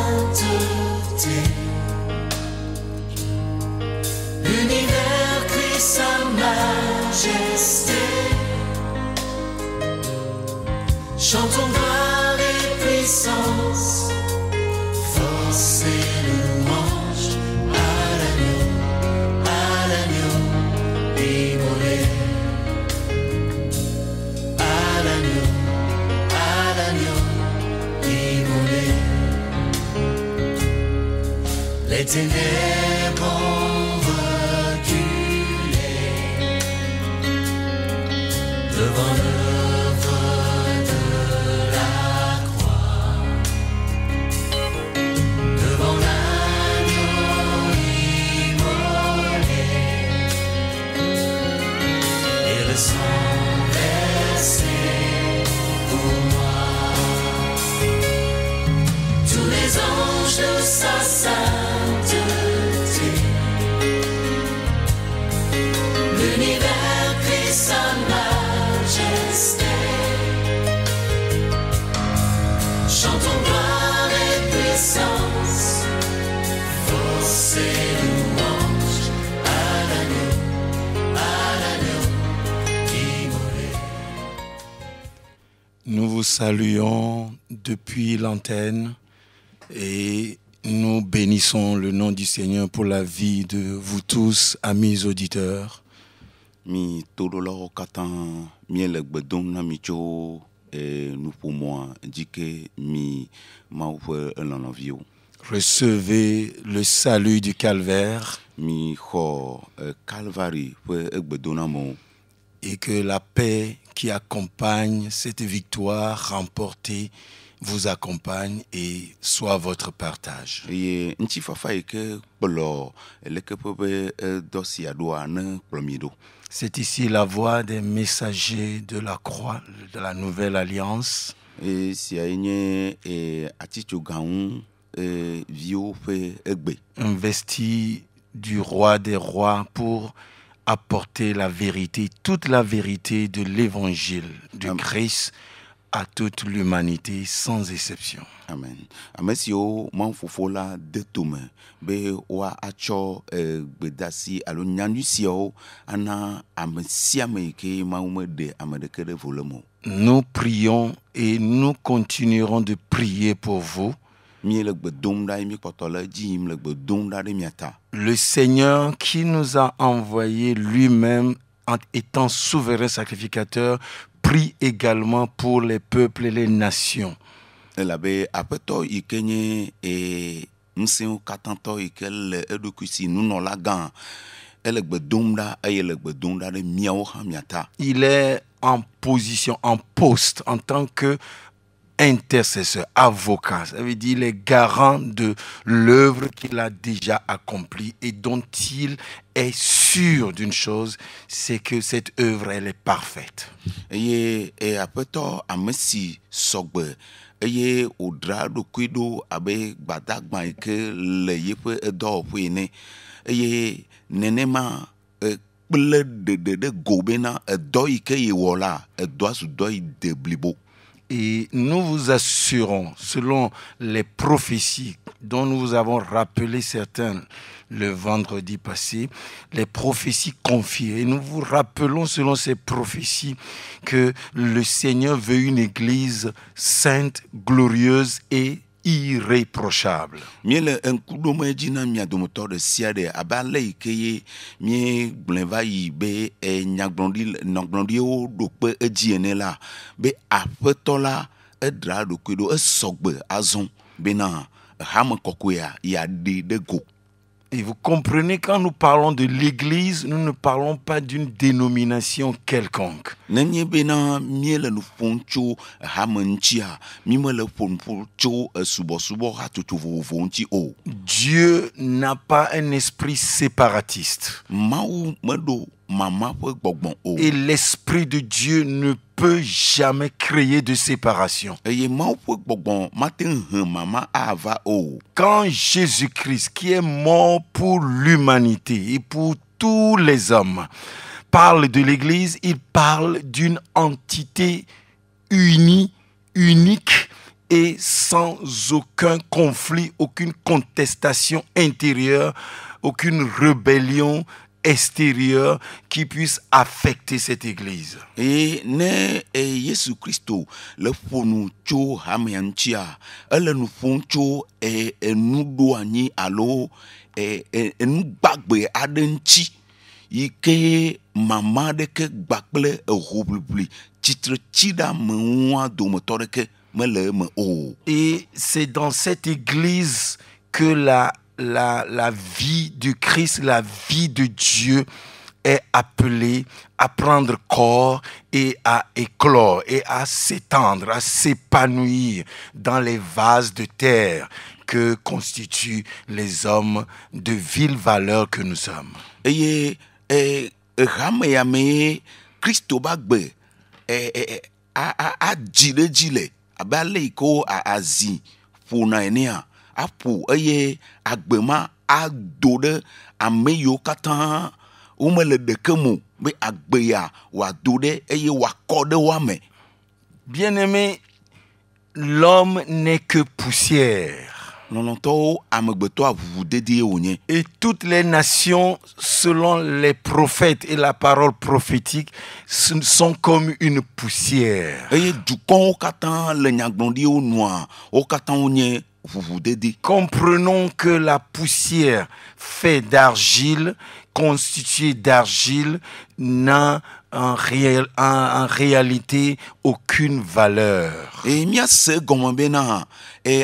sainteté. L'univers crie sa majesté. Chantons gloire et puissance, force et louange à l'agneau immolé. À l'agneau immolé. Les ténèbres ont reculé devant l'œuvre de la croix, devant l'agneau immolé et le sang versé pour moi. Tous les anges de sa sainteté, l'univers crie sa majesté. Chantons gloire et puissance, force et louange à l'agneau immolé. Nous vous saluons depuis l'antenne et nous bénissons le nom du Seigneur pour la vie de vous tous, amis auditeurs. Mi todolo katan mi le gbedom na mi tso nous pour moi dit que mi maoufe l'envie Recevez le salut du calvaire mi ho calvary pe gbedona mo et que la paix qui accompagne cette victoire remportée vous accompagne et soit votre partage. ye nti fafa ke blo le ke pe dosi adoa na promido. C'est ici la voix des messagers de la croix, de la nouvelle alliance. Et si aïe aticho gaun vio pe egbe. Investi du roi des rois pour apporter la vérité, toute la vérité de l'évangile du Christ à toute l'humanité sans exception. Amen. Amesio manfofola de tume be wa acho bedasi alo nyanusio ana amesia meke maume de amedeke de volemo. Nous prions et nous continuerons de prier pour vous. Le Seigneur qui nous a envoyé lui-même en étant souverain sacrificateur prie également pour les peuples et les nations. Elabe apeto ikenye mseo katanto ikel edukusi nuno lagan elegbedumda ayelegbedumda de miawo hamiata. Il est en position, en poste, en tant que intercesseur, avocat. Ça veut dire il est garant de l'œuvre qu'il a déjà accomplie et dont il est sûr d'une chose, c'est que cette œuvre, elle est parfaite. Et apeto amesi sogbe eye odra do kwido abe gbadagba ike le yepe edo pwene eye nenema ple de gobena edo ike yewola edo asudo de blibo. Et nous vous assurons, selon les prophéties dont nous vous avons rappelé certaines le vendredi passé, les prophéties confiées. Et nous vous rappelons selon ces prophéties que le Seigneur veut une église sainte, glorieuse et irréprochable. Miele enkudo jina mia domotor de siade abale ikeye mie glenva be nyagblondie o dokpe ejiene la be apetola edra dokudo esogbe azon bena hame kokoya ya de go. Et vous comprenez, quand nous parlons de l'église, nous ne parlons pas d'une dénomination quelconque. Nenye bena miele no poncho hamenchia mimele poncho subo hatutu vonchi o. Dieu n'a pas un esprit séparatiste. Mau medo mama pe gbogbon o. Et l'esprit de Dieu ne peut jamais créer de séparation. Quand Jésus-Christ, qui est mort pour l'humanité et pour tous les hommes, parle de l'Église, il parle d'une entité unie, unique et sans aucun conflit, aucune contestation intérieure, aucune rébellion extérieure qui puisse affecter cette église. Et ne Yesu Christo le fonu tso hamiantia ele nu fon tso nu do anyi alo nu gbagbe ade nti yike mama de ke gbakple ehobli titre tida menwa do moto de ke mele me o. Et c'est dans cette église que la vie du Christ, la vie de Dieu est appelée à prendre corps et à éclore et à s'étendre, à s'épanouir dans les vases de terre que constituent les hommes de viles valeurs que nous sommes. Et rameyame Christo bagbe a jile abale iko azi funa enia apu eye agbema adode ameyo katan umele dekemo be agbeya wa dode eye wa kode wame. Bien-aimé, l'homme n'est que poussière. Nononto amegbeto avuvu dedie onye. Et toutes les nations, selon les prophètes et la parole prophétique, sont comme une poussière. Eye dukon katan le nyagbondi o noa o katan onye vuvu dedi. Comprenons que la poussière fait d'argile, constituée d'argile, n'a en réalité aucune valeur. Et mia se gomambena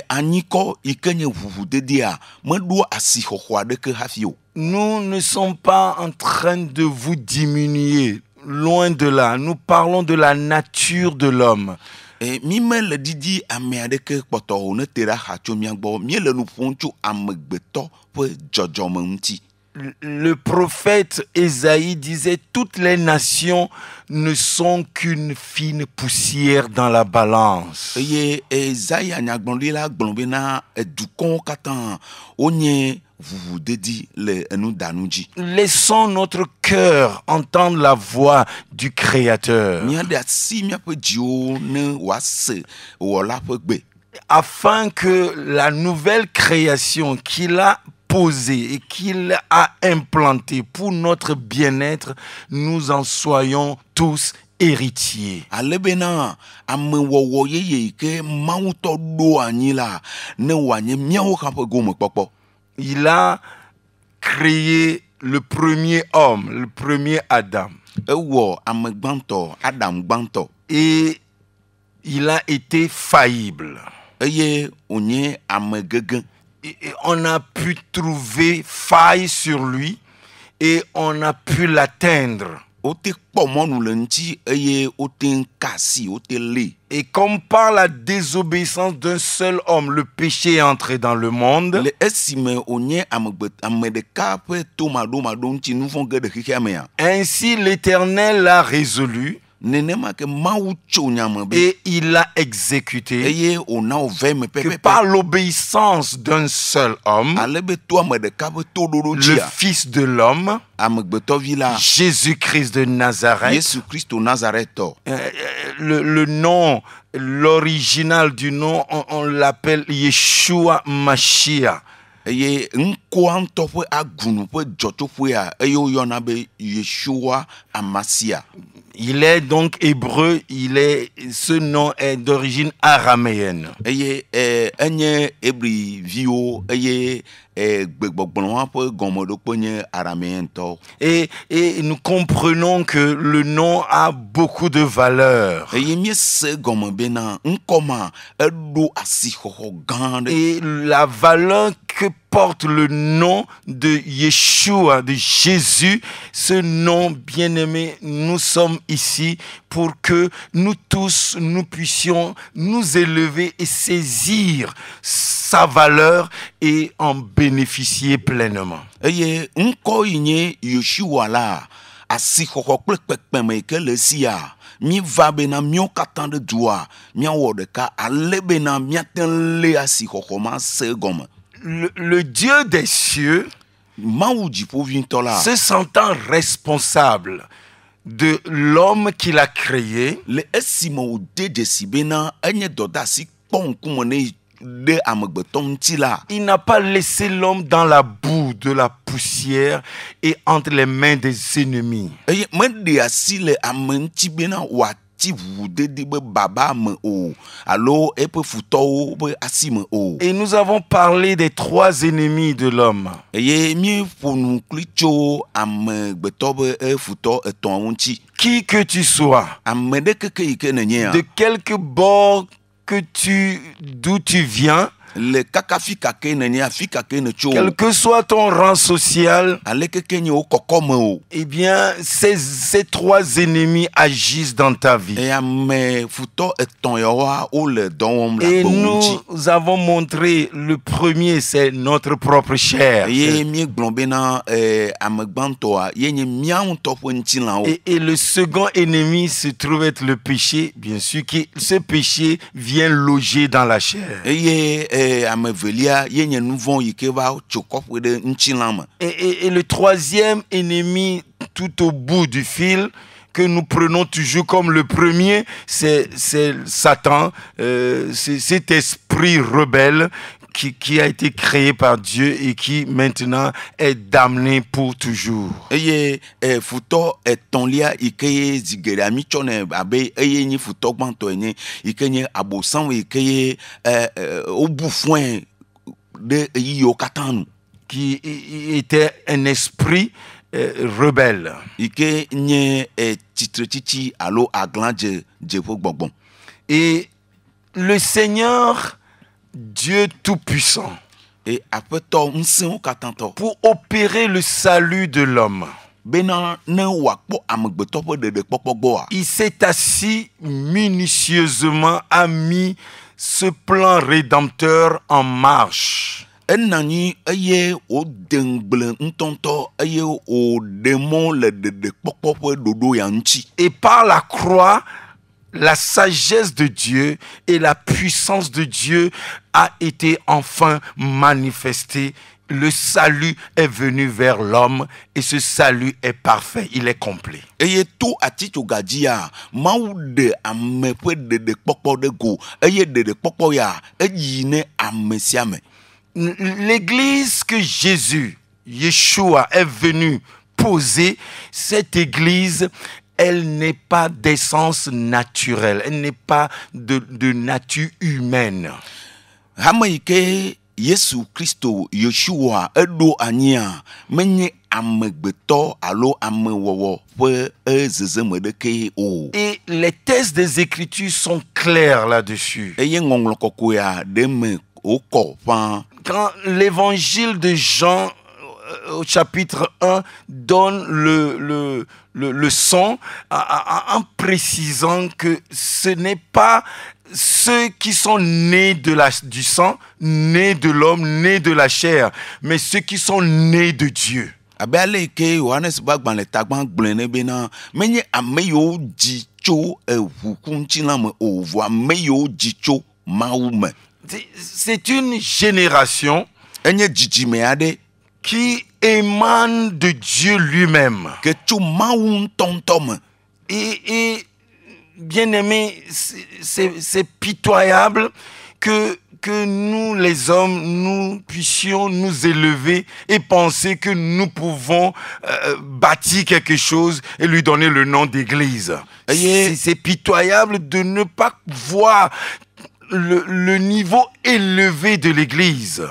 aniko ikenye vuvu dedia medo asihohwa de ke hafio. Nous ne sommes pas en train de vous diminuer, loin de là. Nous parlons de la nature de l'homme. Et mime le didi ame ke poto ne tera hacho miagbo mie le nu poncho amegbeto pe jojome nti. Le prophète Ésaïe disait « Toutes les nations ne sont qu'une fine poussière dans la balance. » Eye Esaïe nyagbondi la gbombena dukon katan onye vuvu dedi le enu danuji. Laissons notre cœur entendre la voix du Créateur. Mia de si mia pe dio ne wase wola pe gbe. Afin que la nouvelle création qu'il a posée et qu'il a implantée pour notre bien-être, nous en soyons tous héritiers. Alebena amewowo yeye ke mauto do anyi la ne wanye miawo kan pe gome popo. Il a créé le premier homme, le premier Adam. Ewo amegbanto Adam gbanto. Et il a été faillible. Eye onye amegegen. Et on a pu trouver faille sur lui et on a pu l'atteindre. Ote kpomo nu le nti eye ote kasi ote le. Et comme par la désobéissance d'un seul homme, le péché est entré dans le monde, Le esime onye amedeka pe tomado nti nu fon gede kikiamea. ainsi l'Éternel a résolu Nenema ke mawu tso nyame be. et il l'a exécuté Eye ona ove me que pepe. par l'obéissance d'un seul homme, Alebe to amedeka pe todoro le dia. Fils de l'homme, Amegbeto vila Jésus-Christ de Nazareth, Yesu Christo Nazareto. le nom, l'original du nom, on l'appelle Yeshua Mashiach. Eye nko anto pe agunu pe joto pe a eyo yona be Yeshua Amasia. Il est donc hébreu, ce nom est d'origine araméenne. Eye enye ebri vio eye gbegbogbon pe gomodo pe nye araméen to. Et nous comprenons que le nom a beaucoup de valeur. Eye mi se gomo bena nkoma edo asihoho gande. Et la valeur que porte le nom de Yeshua, de Jésus, ce nom bien-aimé, nous sommes ici pour que nous tous, nous puissions nous élever et saisir sa valeur et en bénéficier pleinement. Eye nko inye Yeshua la asihoho kpekpeme ke le sia. Mi va bena mio katan de doa, mi wo de ka ale bena mi aten le asihoho ma se gomo. Le Dieu des cieux, se sentant responsable de l'homme qu'il a créé, kpɔ ŋkume ne ɖe amegbetɔ ŋuti la. Il n'a pas laissé l'homme dans la boue de la poussière et entre les mains des ennemis. Eye meɖe asi le ame ŋuti bena wòati ʋuʋudedi be baba me o alo eƒe futɔwo ƒe asi me o. Et nous avons parlé des 3 ennemis de l'homme. Eye míeƒo nu kpli tso amegbetɔ ƒe futɔ etɔ̃awo ŋuti. Qui que tu sois, Ame ɖekeke yi ke nenye de quelque bord d'où tu viens, le kaka fi kake nenye afi kake ne tso. quel que soit ton rang social, Ale keke nye wo kɔkɔme o. eh bien, ces 3 ennemis agissent dans ta vie. Eye ame futɔ etɔ̃ yawoa wole dɔ wɔm le Et akpe ŋuti. nous avons montré, le premier, c'est notre propre chair. Eye míegblɔ bena ame gbãtɔa ye nye míawo ŋutɔ ƒe ŋutilãwo. Et le second ennemi se trouve être le péché, bien sûr, ce péché vient loger dans la chair. Eye ame velia ye nye nu vɔ̃ yi ke va tso kɔƒe ɖe ŋutilã me. Et le troisième ennemi, tout au bout du fil, que nous prenons toujours comme le premier, c'est Satan, c'est cet esprit rebelle qui a été créé par Dieu et qui maintenant est damné pour toujours. Eye futɔ etɔ̃lia yi ke ye zigeɖea mi tsɔnɛ abe eye nye futɔ gbãtɔ enye yi ke nye abosam yi ke ye wobu fɔe ɖe yiwo katã nu. Qui était un esprit rebelle. Yi ke nye tsitretsitsi alo agladze dzeƒe gbɔgbɔ. Et le Seigneur, Dieu Tout-Puissant, Et aƒetɔ ŋusẽwo katãtɔ pour opérer le salut de l'homme, bena ne wòakpɔ amegbetɔ ƒe ɖeɖekpɔkpɔ gbɔa, il s'est assis minutieusement, a mis ce plan rédempteur en marche. ena anyi eye wòde ŋgble ŋutɔŋutɔ eye wòɖe mɔ le ɖeɖekpɔkpɔ ƒe ɖoɖo ya ŋuti. Et par la croix, la sagesse de Dieu et la puissance de Dieu a été enfin manifestée. Le salut est venu vers l'homme et ce salut est parfait, il est complet. Eye to atitsogadzia Mawu ɖe ame ƒe ɖeɖekpɔkpɔ ɖe go eye ɖeɖekpɔkpɔ ya eyi ne ame sia ame. L'église que Jésus, Yeshua, est venu poser, cette église, elle n'est pas d'essence naturelle, elle n'est pas de nature humaine. Hame yi ke Yesu Kristo Yeshua eɖo anyia menye amegbetɔ alo amewɔwɔ ƒe zezeme ɖeke o. Et les textes des Écritures sont clairs là-dessus. Eye ŋɔŋlɔ kɔkɔea ɖe me wokɔ ƒãa. Quand l'évangile de Jean au chapitre 1 donne le son en précisant que ce n'est pas ceux qui sont nés du sang, nés de l'homme, nés de la chair, mais ceux qui sont nés de Dieu. Abe ale yi ke Yohanes ƒe agbalẽtagba gblɔe ne bena menye ame yiwo dzi tso ʋukuŋutilã me o, vɔ ame yiwo dzi tso Mawu me. C'est une génération Enye dzidzime aɖe qui émane de Dieu lui-même. ke tso Mawu ŋutɔ me. Et bien aimé, c'est pitoyable que nous, les hommes, nous puissions nous élever et penser que nous pouvons bâtir quelque chose et lui donner le nom d'église. C'est pitoyable de ne pas voir le niveau élevé de l'église.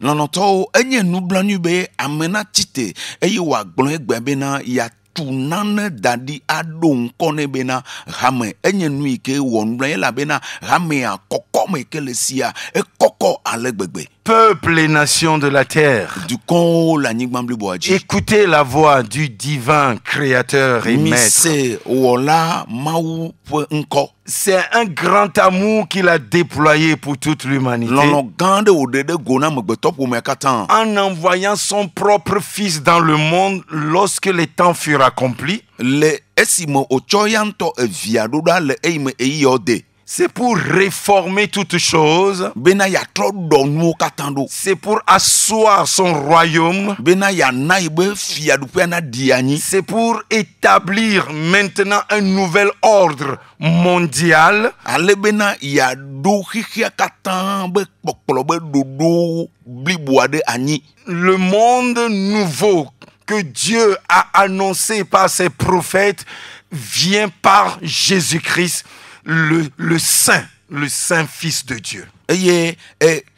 Lɔlɔ̃tɔwo enye nublanui be ame natsi te eye wòagblɔ egbe bena yeatu nane da ɖi aɖo ŋkɔ nɛ bena hame enye nu yi ke wɔ nublanui elabena hamea kɔkɔme yi ke le sia ekɔkɔ ale gbegbe. Peuple et nations de la terre, Dukɔwo le anyigba bliboa dzi. écoutez la voix du divin créateur et maître. Mise wɔla Mawu ƒe ŋkɔ. C'est un grand amour qu'il a déployé pour toute l'humanité Lɔlɔ gã ɖe wòɖe ɖe go na amegbetɔƒomea katã. en envoyant son propre fils dans le monde lorsque les temps furent accomplis. Le esime wòtsɔ ya ŋutɔ evia ɖo ɖa le eyime eyi yɔ de. C'est pour réformer toutes choses. bena yàtrɔ ɖɔ nuwo katã ɖo, C'est pour asseoir son royaume. bena yàna yi be fiaɖuƒea naɖi anyi, C'est pour établir maintenant un nouvel ordre mondial. ale bena yàɖo xexea katã be kpɔkplɔ be ɖoɖo blibo aɖe anyi. Le monde nouveau que Dieu a annoncé par ses prophètes vient par Jésus-Christ, le Saint Fils de Dieu. Eye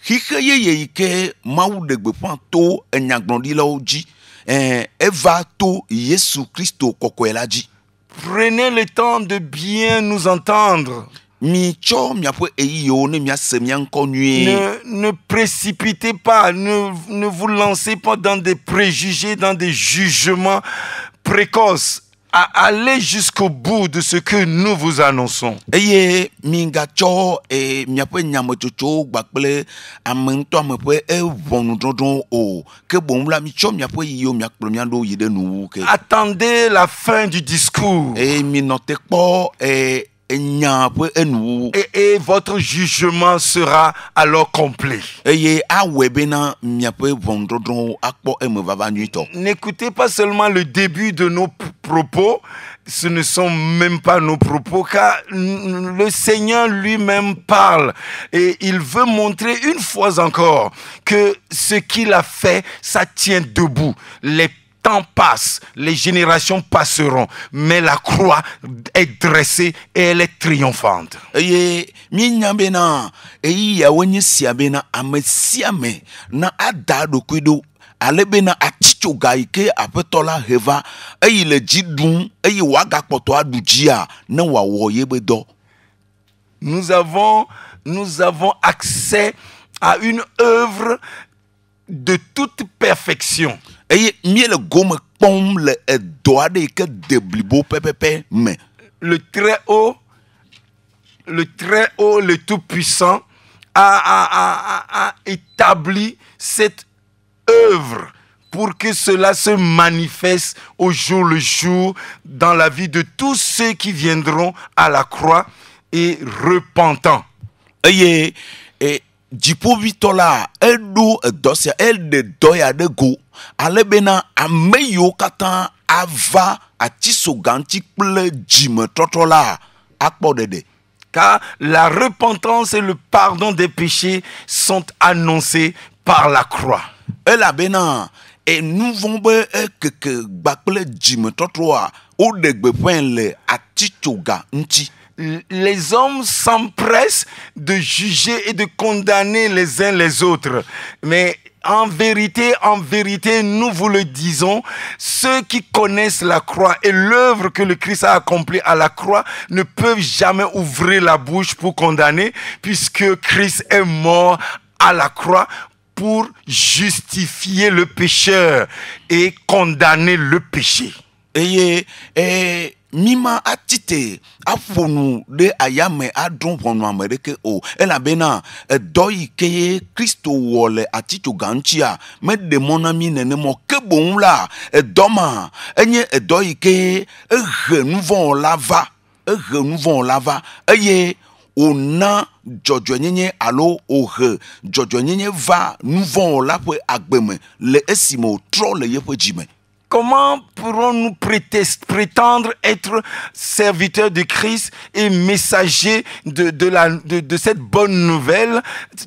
xixe yeye yi ke Mawu ɖe gbeƒã to enyagblɔɖilawo dzi, eva to Yesu Kristo kɔkɔe la dzi. Prenez le temps de bien nous entendre. Mitsɔ miaƒe eyiwo ne miase mia ŋkɔ nyuie. Ne précipitez pas, ne vous lancez pas dans des préjugés, dans des jugements précoces. Allez jusqu'au bout de ce que nous vous annonçons. Eye mingatsɔ miaƒe nyametsotsowo gbakple ame ŋutɔ ame ƒe ʋɔnudɔdrɔ̃wo o, ke boŋ la mitsɔ miaƒe yiwo miakplɔ mia ɖo yi ɖe nuwu ke. Attendez la fin du discours. Eye minɔ te kpɔ enya ƒe enuwu. Et votre jugement sera alors complet. Eye awɔe bena miaƒe ʋɔnudɔdrɔ̃wo akpɔ eme vava nyuitɔ. N'écoutez pas seulement le début de nos propos, ce ne sont même pas nos propos, car le Seigneur lui-même parle et il veut montrer une fois encore que ce qu'il a fait, ça tient debout. Les temps passent, les générations passeront, mais la croix est dressée et elle est triomphante. Eye mienya bena eyi yawo nye sia bena ame sia ame na ada ɖokui ɖo, ale bena atitsoga yi ke aƒetɔ la he va eyi le dzi ɖum eye wòagakpɔtɔ aɖu dzia ne wòawɔ ye be dɔ. Nous avons accès à une œuvre de toute perfection. Eye miele gome kpɔm le edɔ aɖe yi ke de blibo pɛpɛpɛ me. Le Très-Haut, le Tout-Puissant a établi cette œuvre pour que cela se manifeste au jour le jour dans la vie de tous ceux qui viendront à la croix et repentants. Eye dziƒoʋĩtɔ la eɖo edɔ sia eɖe dɔ ya ɖe go ale bena ame yiwo katã ava atisoga ŋuti kple dzimetɔtrɔ la akpɔ ɖeɖe. Car la repentance et le pardon des péchés sont annoncés par la croix. Elabena nu vɔ̃ be ekeke gbakple dzimetɔtrɔa woɖe gbeƒãe le atitsoga ŋuti. Les hommes s'empressent de juger et de condamner les uns les autres. Mais en vérité, nous vous le disons, ceux qui connaissent la croix et l'œuvre que le Christ a accomplie à la croix ne peuvent jamais ouvrir la bouche pour condamner, puisque Christ est mort à la croix pour justifier le pécheur et condamner le péché. Mima atite afonu de ayame adron ʋɔnu ame ɖeke o, elabena edɔ yi ke Kristo wɔ le atitsoga ŋuti a meɖe mɔ na mi nenema, ke boŋ la edɔ ma enye edɔ yi ke ehe nu vɔ̃ la va, eye wòna dzɔdzɔenyenye alo wòhe dzɔdzɔenyenye va nu vɔ̃ la ƒe agbe me le esime wòtrɔ le yeƒe dzi me. Comment pourrons-nous prétendre être serviteurs de Christ et messagers de cette bonne nouvelle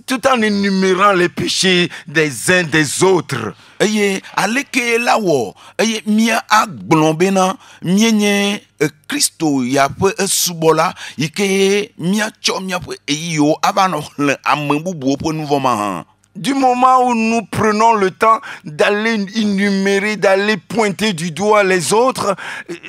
tout en énumérant les péchés des uns des autres? Eye aleke la wɔ eye mia agblɔ bena mienye Kristo ya ƒe esubɔla yi ke miatsɔ miaƒe eyiwo ava nɔ le ame bubuwo ƒe nu vɔ̃ ma hã. Du moment où nous prenons le temps d'aller énumérer, d'aller pointer du doigt les autres,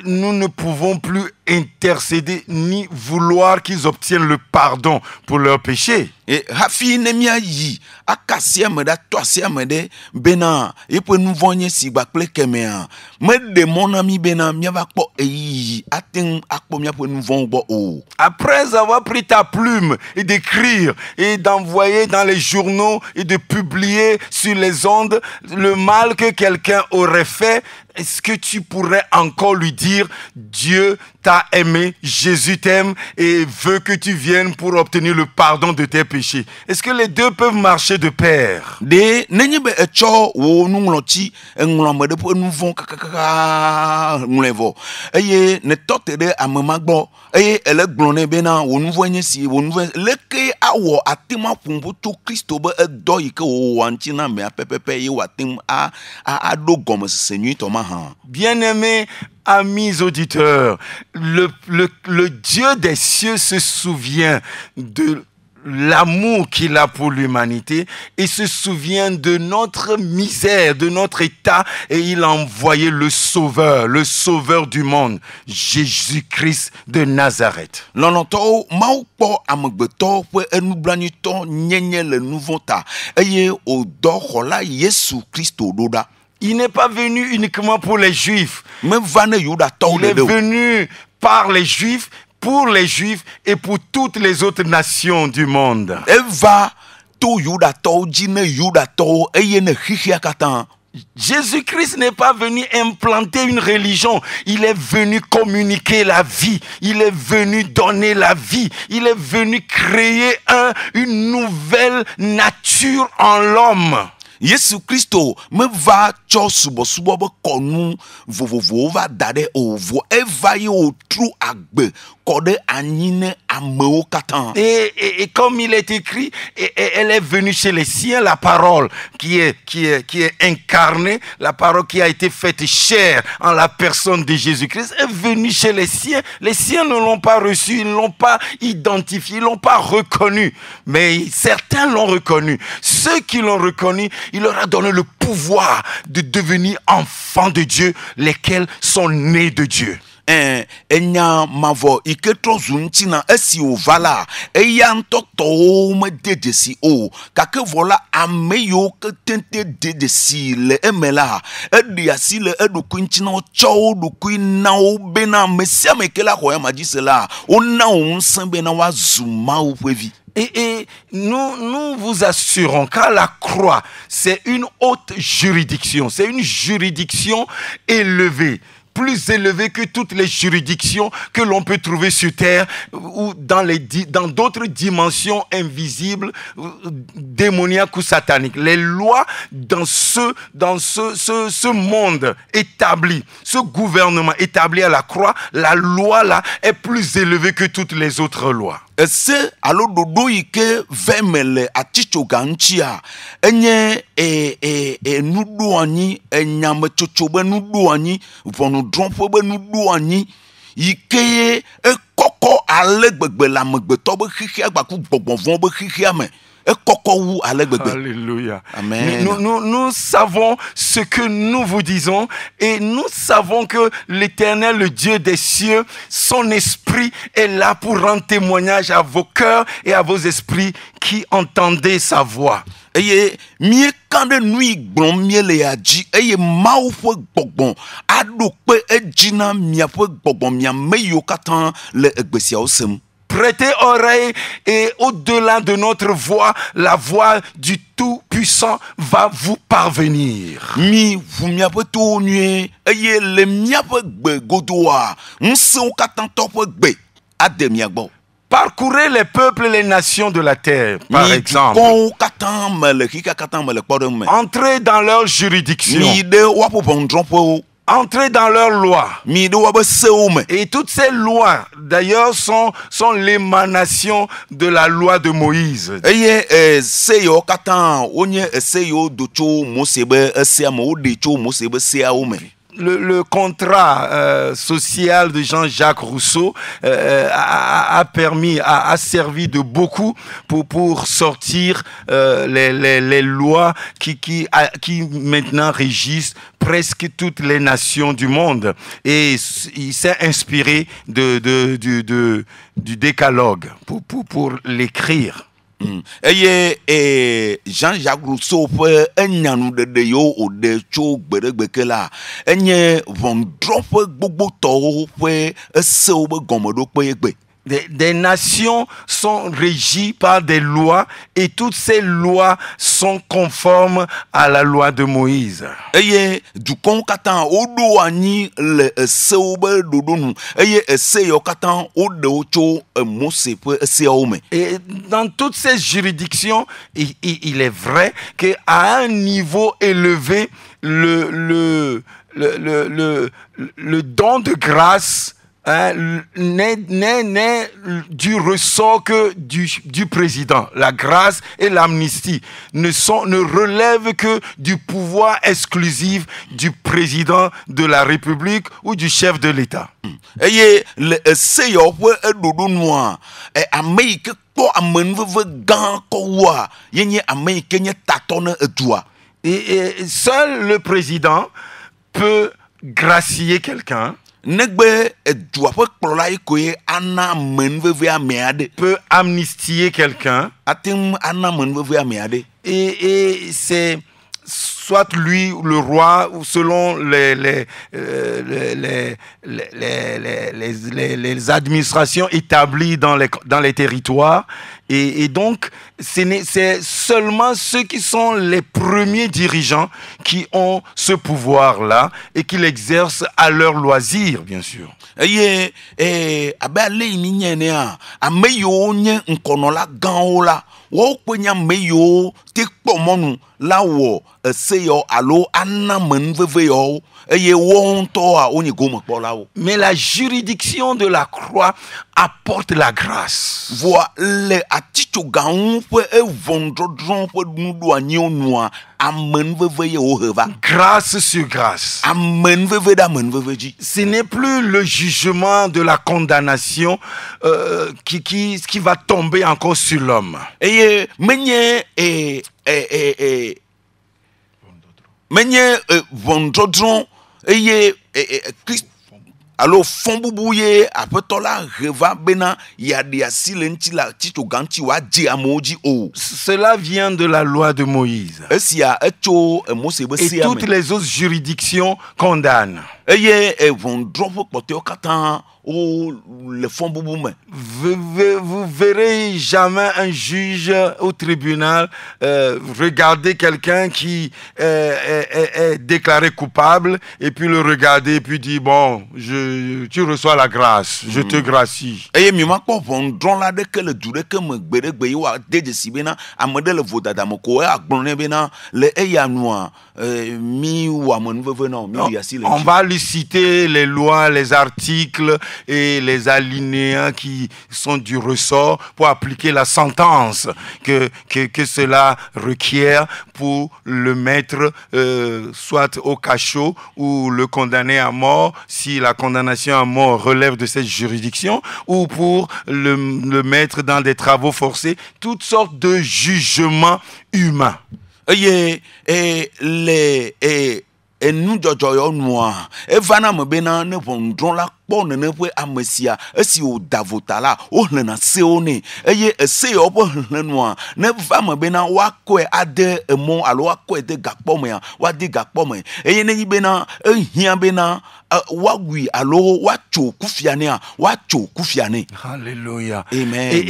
nous ne pouvons plus intercéder ni vouloir qu'ils obtiennent le pardon pour leurs péchés. Et hafi ne mia yi akasi ame ɖa tɔ asi ame ɖe bena yeƒe nu vɔ̃ nye si gbakple kemea meɖe mɔ na mi bena miava kpɔ eyiyi ate ŋu akpɔ miaƒe nu vɔ̃wo gbɔ o. Après avoir pris ta plume et d'écrire et d'envoyer dans les journaux et de publier sur les ondes le mal que quelqu'un aurait fait, est-ce que tu pourrais encore lui dire, Dieu t'a aimé, Jésus t'aime et veut que tu viennes pour obtenir le pardon de tes péchés? Est-ce que les deux peuvent marcher de pair? de nenye be echo wo nungloti englome de po nuvon kakaka nglevo eye ne tote de amemagbo eye ele glone be na wo nuvo nye si wo nuvo leke awo atima pumbu to Kristo be edo yike wo wanti na me apepepe ye watim a do gomme seigneur Thomas han. Bien-aimés amis auditeurs, le Dieu des cieux se souvient de l'amour qu'il a pour l'humanité et se souvient de notre misère, de notre état, et il a envoyé le sauveur du monde, Jésus-Christ de Nazareth. Lonoto maupo amegbeto pe enublanito nyenye le nouveau ta eye odo khola Yesu Kristo doda. Il n'est pas venu uniquement pour les Juifs. Me vane yuda to Il est le venu par les Juifs, pour les Juifs et pour toutes les autres nations du monde. eva to yuda to jine yuda to eye ne khihia katan. Jésus-Christ n'est pas venu implanter une religion. Il est venu communiquer la vie. Il est venu donner la vie. Il est venu créer une nouvelle nature en l'homme. Yesu Kristo me va cho subo be konu vovovo va dade ovo eva ye o tru agbe kode anyine ameo katan. Et comme il est écrit, elle est venue chez les siens, la parole qui est incarnée, la parole qui a été faite chair en la personne de Jésus-Christ est venue chez les siens. Les siens ne l'ont pas reçu, ils ne l'ont pas identifié, ils ne l'ont pas reconnu. Mais certains l'ont reconnu. Ceux qui l'ont reconnu, il leur a donné le pouvoir de devenir enfants de Dieu, lesquels sont nés de Dieu. Enya mavo iketro zuntina esi ovala eya ntoto me dedesi o kake vola ameyo ketente dedesi le emela ediasi le edukuntina ocho dukuina obena mesia mekela ko majisela ona onsan bena wa zuma opwevi. Et nous vous assurons qu'à la croix, c'est une haute juridiction, c'est une juridiction élevée, plus élevée que toutes les juridictions que l'on peut trouver sur terre ou dans d'autres dimensions invisibles, démoniaques ou sataniques. Les lois dans ce monde établi, ce gouvernement établi à la croix, la loi là est plus élevée que toutes les autres lois. Ese alo dodo yike vemele aticho ganchia enye nudu anyi enyame chocho be nudu anyi vonu drompo be nudu anyi yike ekoko alegbegbe la megbeto be khihia gbaku gbogbonvon be khihia me. Alléluia. Amen. Nous savons ce que nous vous disons et nous savons que l'Éternel, le Dieu des cieux, son esprit est là pour rendre témoignage à vos cœurs et à vos esprits qui entendaient sa voix. Eye mie kande nui gbon miele aji eye mau fwe gbogbon adokpe ejina mia fwe gbogbon mia meyo katan le egbesia osem. Prêtez oreille et au-delà de notre voix, la voix du Tout-Puissant va vous parvenir. Mi vous mia pe to nue eye le mia pe gbe godoa nse o katan to pe gbe ade mia gbo. Parcourez les peuples et les nations de la terre, par exemple. Entrez dans leur juridiction. Entrez dans leurs lois. Et toutes ces lois, d'ailleurs, sont l'émanation de la loi de Moïse. Le contrat social de Jean-Jacques Rousseau a servi de beaucoup pour sortir les lois qui maintenant régissent presque toutes les nations du monde. Et il s'est inspiré du décalogue pour l'écrire. Jean-Jacques Rousseau pe enyanu dede yo ode tso gbedegbeke la enye vondro pe gbogbo to pe ese wo be gomedo pe egbe. Des nations sont régies par des lois et toutes ces lois sont conformes à la loi de Moïse. eye dukɔwo katã woɖo anyi le esewo be ɖoɖo nu eye eseyawo katã woɖewo tso Mose ƒe eseawo me. Et dans toutes ces juridictions, il est vrai qu'à un niveau élevé, le don de grâce n'est du ressort que du président. La grâce et l'amnistie ne relèvent que du pouvoir exclusif du président de la République ou du chef de l'État. Eye le eseyawo ƒe eɖoɖo nua ame yi ke kpɔ amenuveve gã kɔwoa yenye ame yi ke nye tatɔ ne edua. Et seul le président peut gracier quelqu'un, negbe edua ƒe kplɔla yi koe ana amenuveve ame aɖe, peut amnistier quelqu'un, ate ŋu ana amenuveve ame aɖe. et c'est soit lui, le roi, ou selon les administrations établies dans les territoires. Et donc, c'est seulement ceux qui sont les premiers dirigeants qui ont ce pouvoir-là et qui l'exercent à leur loisir, bien sûr. Eye abe ale yi ni nye nea ame yiwo nye ŋkɔnɔla gãwo la wɔwo kpe nye ame yiwo te kpɔ mɔnu la wɔ eseyawo alo ana menuveve yawo eye wɔwo ŋutɔa wonye gomekpɔlawo. Mais la juridiction de la croix apporte la grâce. Vɔa le atitsoga ŋu ƒe evɔnudɔdrɔ̃ ƒe nuɖo anyiwo nua amenuveve ye wohe va. Grâce sur grâce. Amenuveve ɖe amenuveve dzi. Ce n'est plus le jugement de la condamnation qui va tomber encore sur l'homme. Eye menye vɔnudɔdrɔ̃ eye Christ alo fɔn bubu ye aƒetɔ la he va bena yeaɖe asi le ŋuti la titsoga ŋuti woadze amewo dzi o. Cela vient de la loi de Moïse. Esia etso Mose be Et sea toutes me. les autres juridictions condamnent. Eye vɔnudrɔ̃ ƒe kpɔtɔewo katã wo le fɔn bubu me. Vous verrez jamais un juge au tribunal regarder quelqu'un qui est déclaré coupable et puis le regarder et puis dire bon, tu reçois la grâce, je te gracie. Eye mi ma kpɔ ʋɔnudrɔ̃la ɖeke le du ɖeke me gbeɖegbe yi wa de dzesi bena ame ɖe le vodada me ko agblɔ nɛ bena le eya nua mi wɔ amenuveve na o mi ɖi asi le On ŋuti. va lui citer les lois, les articles et les alinéas qui sont du ressort pour appliquer la sentence que cela requiert pour le mettre soit au cachot ou le condamner à mort si la condamnation à mort relève de cette juridiction, ou pour le mettre dans des travaux forcés, toutes sortes de jugements humains. Eye le enudzɔdzɔ yɔ nua evana me bena ne ʋɔnudrɔ̃la kpɔ nene ƒe ame sia esi wòda vota la wohlẽna sewo nɛ eye eseyawo ƒe xexlẽnua ne va me bena woakɔe ade emɔ alo woakɔe de gakpɔ mea woade gakpɔ me eye nenyi bena ehiã bena woawui alo woatso kufia nɛa woatso kufia nɛ. Alléluia. Amen.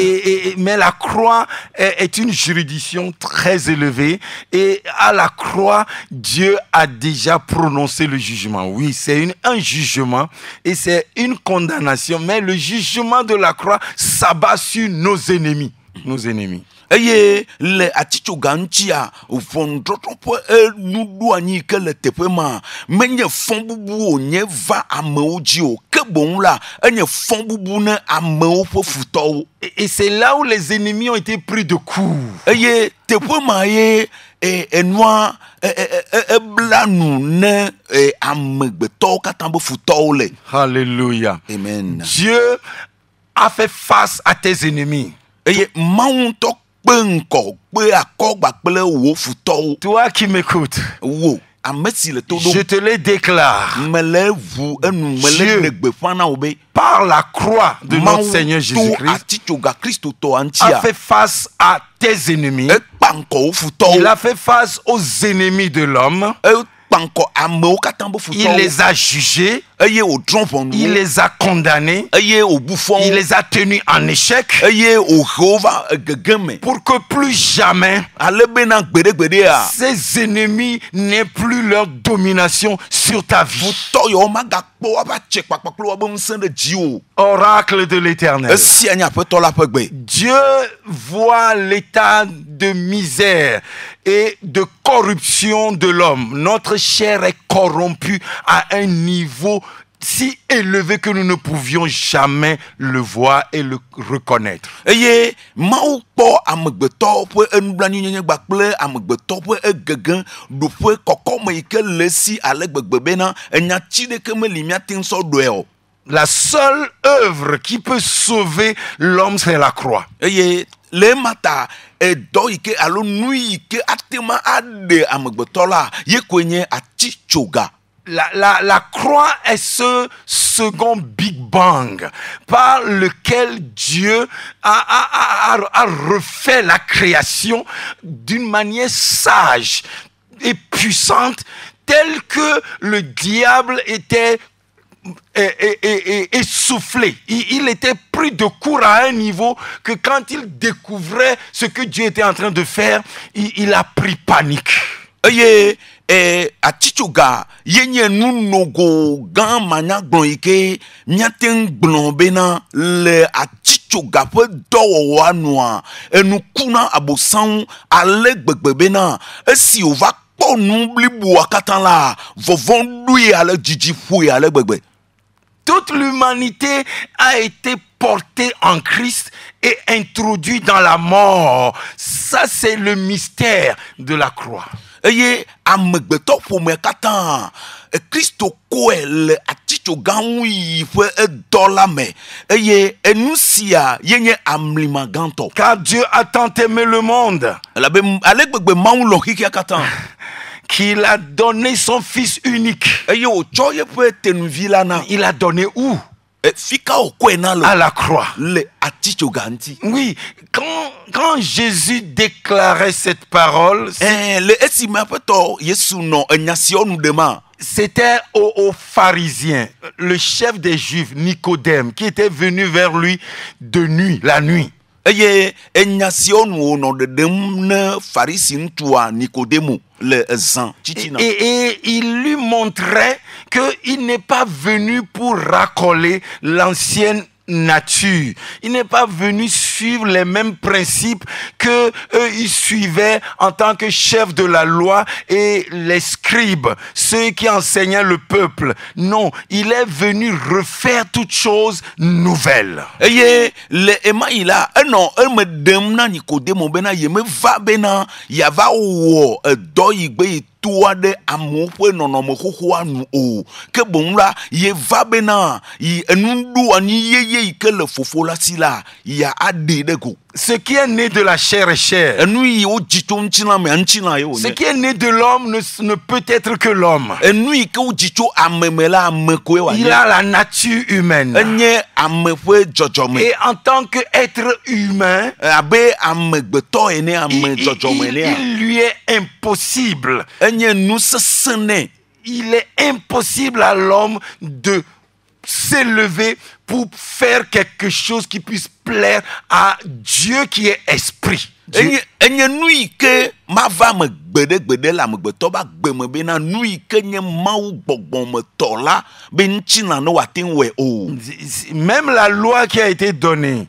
Mais la croix est une juridiction très élevée et à la croix, Dieu a déjà prononcé le jugement. Oui, c'est un jugement et c'est une condamnation, mais le jugement de la croix s'abat sur nos ennemis. Nos ennemis. Eye le atitsoga ŋutia ʋɔnudɔdrɔ̃ ƒe nuɖo anyi ke le teƒe ma menye fɔn bubu wònye va amewo dzi o ke boŋ la enye fɔn bubu ne amewo ƒe futɔwo. Et c'est là où les ennemis ont été pris de court. Eye teƒe ma ye enua ebla nu ne amegbetɔwo katã be futɔwo le. Alléluia. Amen. Dieu a fait face à tes ennemis. Eye Mawu ŋutɔ kpe ŋkɔ kpe akɔ gbakple wo futɔwo. Toi qui m'écoutes, Wo ame si le to ɖom. je te le déclare. Mele ʋu enu mele ne gbeƒã na wo be Par la croix de notre Seigneur to Jésus-Christ, atitsoga kristotɔ a ŋutia fait face à tes ennemis. ekpa ŋkɔ wo Il futɔwo a fait face aux ennemis de l'homme. ekpa ŋkɔ amewo katã be Il futɔwo les a jugés eye o trompe il les a condamnés, eye o bufon il les a tenus en échec eye o Jehova gegeme pour que plus jamais ale bena gbede a ces ennemis n'aient plus leur domination sur ta vie. to yo maga kpo aba che papaplo wa bom sen de jiwo Oracle de l'Éternel. esi anya peto la pegbe Dieu voit l'état de misère et de corruption de l'homme. Notre chair est corrompue à un niveau si élevé que nous ne pouvions jamais le voir et le reconnaître. eye mau kpo amegbeto pe enublanyu nyenye gbakple amegbeto pe egegen do pe kokome ike lesi ale gbegbe bena enya chi de ke meli miatin so doeo. La seule œuvre qui peut sauver l'homme, c'est la croix. Eye le mata edo ike alo nui ike atema ade amegbeto la ye kwenye atichoga. La croix est ce second Big Bang par lequel Dieu a refait la création d'une manière sage et puissante, telle que le diable était essoufflé. Il était pris de court à un niveau que quand il découvrait ce que Dieu était en train de faire, il a pris panique. Eye atichoga yenye nunogo gan manya gbon ike miaten gbon bena le atichoga pe dowo anua enukuna abosan ale gbegbe bena esi o va kpo nu blibu akatan la vovon lui ale jiji fou ale gbegbe. Toute l'humanité a été portée en Christ et introduite dans la mort. Ça, c'est le mystère de la croix. Eye amegbeto pome katan Kristo ko le aticho ganwi fe dola me eye enusia yenye amlima ganto Car Dieu a tant aimé le monde la be ale gbegbe mawu lo kiki katan qu'il a donné son fils unique. eye o cho ye pe tenuvi la na Il a donné où? fika o ko na lo À la croix. le aticho ganti Oui, quand Jésus déclarait cette parole, le esima peto Yesu no enyasionu de ma c'était aux pharisiens, le chef des Juifs, Nicodème, qui était venu vers lui de nuit, la nuit. eye enyasionu no de dem ne farisi ntua Nicodemo le zan chichina Et il lui montrait qu'il n'est pas venu pour racoler l'ancienne nature. Il n'est pas venu suivre les mêmes principes que eux ils suivaient en tant que chef de la loi et les scribes, ceux qui enseignaient le peuple. Non, il est venu refaire toutes choses nouvelles. eye le emaila eno eme dem na Nicodemo bena ye me va bena ya va wo do igbe toi de amour nonomo anu o ke bonla ye va bena yi enundu ani ye ke le fofo la sila ya ade de go. Ce qui est né de la chair est chair. Enu yi o jito nchina me nchina yo Ce qui est né de l'homme ne peut être que l'homme. enu yi ke o jito amemela ameko wa Il a la nature humaine. enye amefwe jojome Et en tant qu'être humain, abe amegbeto ene ame jojome ne il lui est impossible. enye nu sesene Il est impossible à l'homme de s'élever pour faire quelque chose qui puisse plaire à Dieu qui est esprit. Dieu. enye nui ke ma va me gbede la me gbeto ba gbe me be na nui ke nye mawu gbogbon me to la be nchina no watin we o Même la loi qui a été donnée,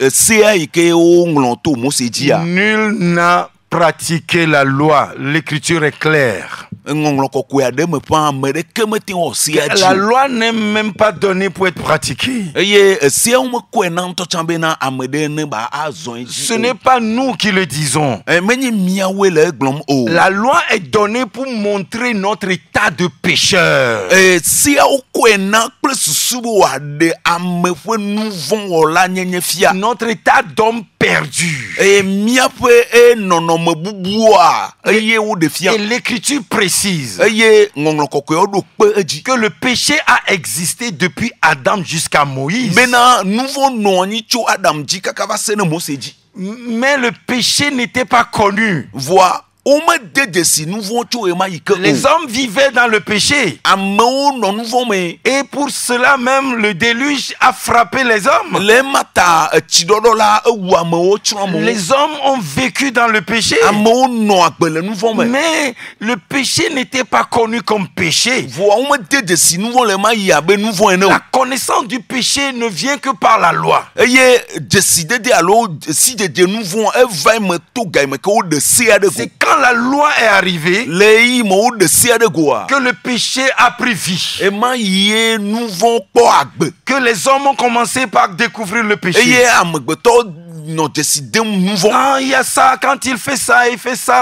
sia ike o nglonto Mose ji a nul n'a pratiqué la loi. L'écriture est claire. ngonglo kokwe ade me pa me de ke me tin o sia ji La loi n'est même pas donnée pour être pratiquée. eye sia o me kwe na nto chambe na amede ne ba azon ji Ce n'est pas nous qui le disons. menye miawe le glom o La loi est donnée pour montrer notre état de pécheur. sia o kwe na ple susubu ade amefwe nuvon ola nyenye fia Notre état d'homme perdu. miape nonome bubua eye wo de fia Et l'écriture précise eye ngonglo kokwe o do pe eji que le péché a existé depuis Adam jusqu'à Moïse. bena nouveau no ni cho Adam ji kaka va se ne Mose ji Mais le péché n'était pas connu. voix o me de dzesi nu vɔ̃ tso ema yi ke Les o. hommes vivaient dans le péché. Amewo nɔ nu vɔ̃ me. Et pour cela même, le déluge a frappé les hommes. Le ema ta etsiɖɔɖɔ la ewu amewo tsrɔ̃ amewo. Les hommes ont vécu dans le péché. Amewo nɔ agbe le nu vɔ̃ me. Mais le péché n'était pas connu comme péché. Voa wo me de dzesi nu vɔ̃ le ema yi abe nu vɔ̃ ene o. La connaissance du péché ne vient que par la loi. Eye dzesidede alo sidede nu vɔ̃ eva eme to ga me ke wo ɖe se aɖe go. C'est quand la loi est arrivée Le yi me wo ɖe se aɖe goa. que le péché a pris vie. Ema yie nu vɔ̃ kpɔ agbe. Que les hommes ont commencé par découvrir le péché. Eye amegbetɔ nɔ dzesi dem nu vɔ̃. Ah, il y a ça, quand il fait ça,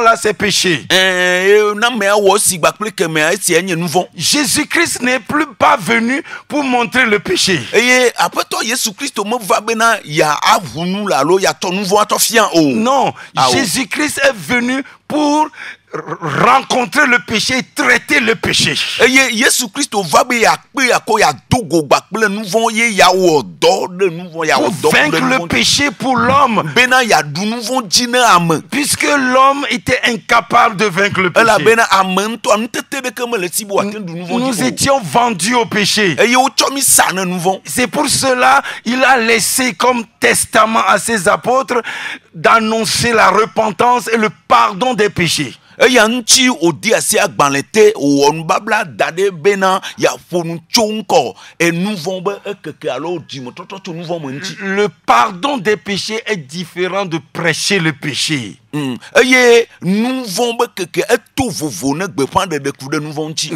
là, c'est péché. Na mea wɔ si gbakple kemea esia nye nu vɔ̃. Jésus-Christ n'est plus pas venu pour montrer le péché. Eye aƒetɔ Yesu Kristo meva bena ya aʋu nu la alo ya tɔ nu vɔ̃ atɔ fia o. Non, Ah, oui. Jésus-Christ est venu pour rencontrer le péché, traiter le péché. Eye Yesu Kristo va be yakpe yakɔ yadogo gbakple nu vɔ̃ ye yawɔ dɔ ɖe nu vɔ̃ yawɔ Pour dɔ vaincre kple nu le vɔ̃ péché pour l'homme, bena yaɖu nu vɔ̃ dzi ne ame. puisque l'homme était incapable de vaincre le péché. Elabena ame ŋutɔ nutete ɖeke mele si be wòate ɖu nu vɔ̃ Nous dzi o. étions vendus au péché. Eye wotsɔ mi sa ne nu vɔ̃. C'est pour cela il a laissé comme testament à ses apôtres d'annoncer la repentance et le pardon des péchés. Eya ŋuti wòdi asi agbalẽ te wòwɔ nubabla da ɖe bena yeaƒo nu tso ŋkɔ enu vɔ̃ be ekeke alo dzimetɔtɔ tso nu vɔ̃ me ŋuti. Le pardon des péchés est différent de prêcher le péché. Eye nu vɔ̃ be keke eto vovo ne gbeƒã ɖeɖe ku ɖe nu vɔ̃ ŋuti.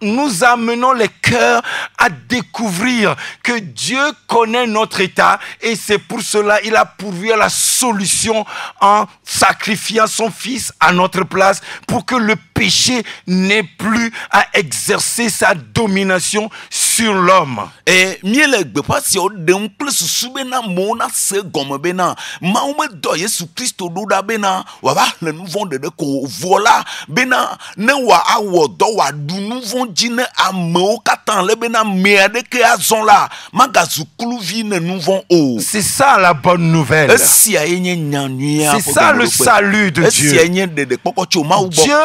Nous amenons les cœurs à découvrir que Dieu connaît notre état et c'est pour cela qu'il a pourvu à la solution en sacrifiant son fils à notre place pour que le péché n'ait plus à exercer sa domination sur l'homme. Et miele gbeƒã siawo ɖem kple susu bena amewo nase gɔme bena Mawu medɔ Yesu Kristo ɖo ɖa bena wòava hle nu vɔ̃ ɖeɖe ko vɔ la bena ne wòawɔ dɔ wòaɖu nu vɔ̃ dzi ne amewo katã le bena ame aɖeke azɔ la magazu kluvi ne nu vɔ̃ o. C'est ça la bonne nouvelle. Esia ye nye nya nyuia. C'est ça le salut de Esia Dieu. nye ɖeɖekpɔkpɔ tso Mawu gbɔ. Dieu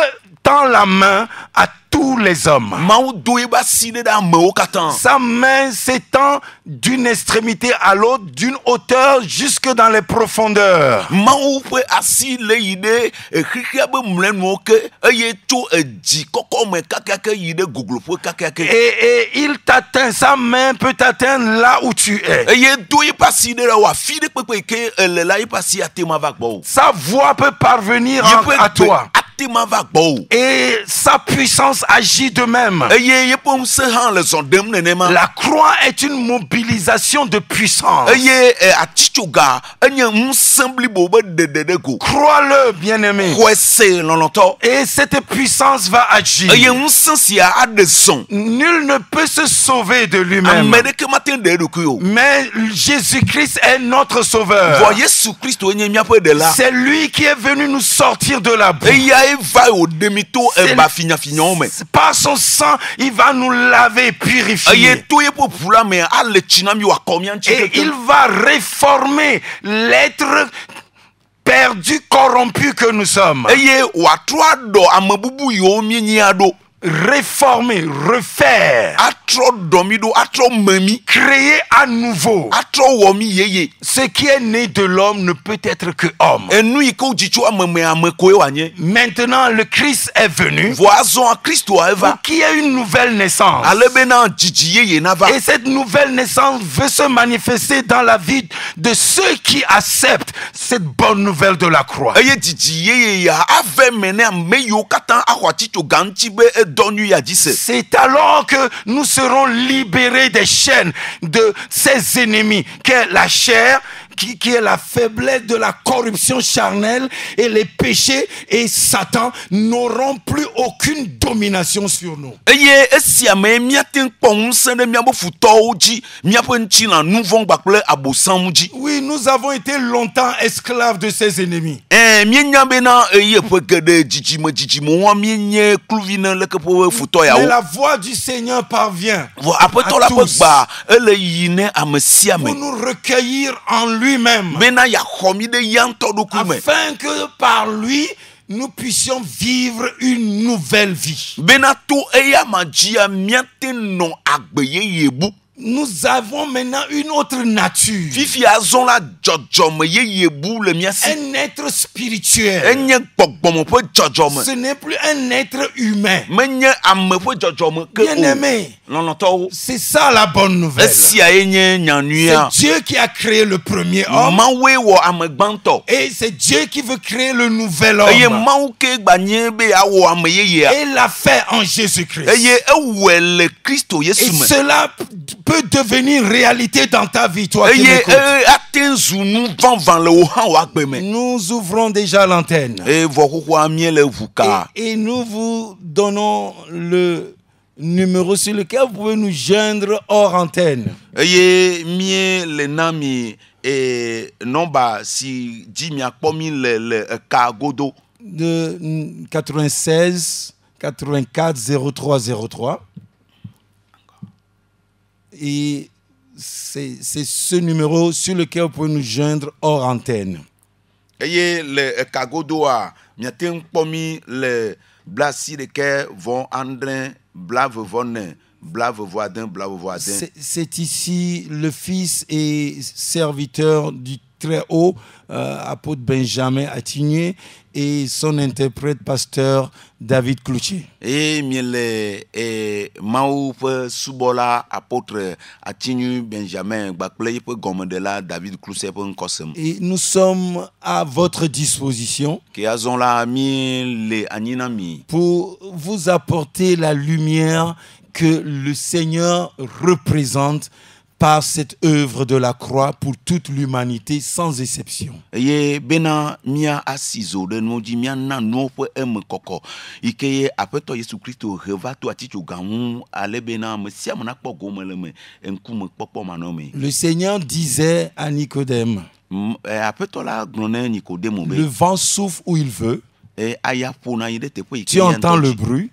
tend la main à tous les hommes. Mawu do ebe asi ɖe ɖe amewo katã. Sa main s'étend d'une extrémité à l'autre, d'une hauteur jusque dans les profondeurs. Mawu ƒe asi le yi ɖe xexea be mlɔenuwo ke eye tso edzi kɔkɔ me kakake yi ɖe gogloƒe kakake. Et il t'atteint, sa main peut t'atteindre là où tu es. Eye do yeƒe asi ɖe ɖe wò afi ɖe kpekpe yi ke ele la yeƒe asi ate ma va gbɔ o. Sa voix peut parvenir à toi. Ate ma va gbɔ o. Et sa puissance agit de même. Eye yeƒe ŋusẽ hã le zɔ ɖem nenema. La croix est une mobilisation de puissance. Eye atitsoga enye ŋusẽ blibo be ɖeɖe ɖe go. Crois-le, bien-aimé. Xɔe se lɔlɔ̃tɔ. Et cette puissance va agir. Eye ŋusẽ sia aɖe zɔn. Nul ne peut se sauver de lui-même. Ame ɖeke mate ɖe eɖokui o. Mais Jésus-Christ est notre sauveur. Vɔ Yesu Kristo nye míaƒe ɖela. C'est lui qui est venu nous sortir de la boue. Eyae va wòɖemi to eba finyafinyawo me. Par son sang, il va nous laver et purifier. Eye to yeƒe ʋu la mea ale tsi na mi wòakɔ mía ŋuti Et il kekeŋ. va réformer l'être perdu, corrompu que nous sommes. Eye wòatrɔ aɖɔ ame bubu yiwo míenyia ɖo. Réformer, refaire, Atrɔ ɖɔ mi ɖo, atrɔ me mi, créer à nouveau. atrɔ wɔ mi yeye. Ce qui est né de l'homme ne peut être que homme. Enu yi ke wodzi tso ame me ame koe wòanye. Maintenant, le Christ est venu Vɔ azɔ Kristoa eva. pour qu'il y ait une nouvelle naissance. Ale bena dzidzi yeye nava. Et cette nouvelle naissance veut se manifester dans la vie de ceux qui acceptent cette bonne nouvelle de la croix. Eye dzidzi yeye ya ave me ne ame yiwo katã axɔ atitsoga ŋuti be edɔ nu ya dzi se. C'est alors que nous serons libérés des chaînes de ces ennemis, qu'est la chair, qui est la faiblesse de la corruption charnelle, et les péchés et Satan n'auront plus aucune domination sur nous. Eye esia me míate ŋu kpɔ ŋusẽ ɖe míaƒe futɔwo dzi, míaƒe ŋutilã nu vɔ̃ kpakple abosam dzi. Oui, nous avons été longtemps esclaves de ces ennemis. Míenya bena eye ƒe geɖe dzidzimewoa míenye kluvi ne leke ƒe futɔ Mais yawo. la voix du Seigneur parvient Vɔ aƒetɔ la ƒe gba ele yi ne ame sia pour me nous recueillir en lui-même, bena yaxɔ mi ɖe ya ŋutɔ ɖokui me. afin que par lui, nous puissions vivre une nouvelle vie. bena to eya magia miate no agbeyeye bu. Nous avons maintenant une autre nature. Fifi azon la jojome yeye bu le miasi. Un être spirituel. Enye gbogbomo pe jojome. Ce n'est plus un être humain. Menye ame pe jojome ke Bien aimé. non to. C'est ça la bonne nouvelle. Esi a enye nyanuya. C'est Dieu qui a créé le premier homme. Mawe wo ame gbanto. Et c'est Dieu qui veut créer le nouvel Eye homme. mawu ke gbanye be awo ame yeye a. Et il l'a fait en Jésus-Christ. Eye ewe le Christo Et Yesu me. cela peut devenir réalité dans ta vie, toi qui Eye m'écoutes. atenzu nu van le ohan wa gbe me. Nous ouvrons déjà l'antenne. E vokoko amie le vuka. Et nous vous donnons le numéro sur lequel vous pouvez nous joindre hors antenne. Eye mie le nami nomba si Jimmy akpomi le ka godo. De 96 84 03 03. Et c'est ce numéro sur lequel vous pouvez nous joindre hors antenne. Eye le ka godo a miaten kpomi le blasi de ke von andrin blave vonne blave voadin. C'est ici le fils et serviteur du Très-Haut, apôtre Benjamin Attigné, et son interprète, pasteur David Cloutier. Et miele mau pe subola apôtre Attigné Benjamin bakple pe gomedela David Cloutier pe nkosem. Et nous sommes à votre disposition Ke azon la mi le aninami. pour vous apporter la lumière que le Seigneur représente par cette œuvre de la croix pour toute l'humanité sans exception. Eye bena mia asizo de no di mia na no pe em koko. Ike apeto Yesu Kristo reva to aticho gamu ale bena me sia mona kpo gomele me enku me popo manome. Le Seigneur disait à Nicodème, Apeto la glone Nicodemo le be. vent souffle où il veut, Aya pona yede te pe tu entends le bruit,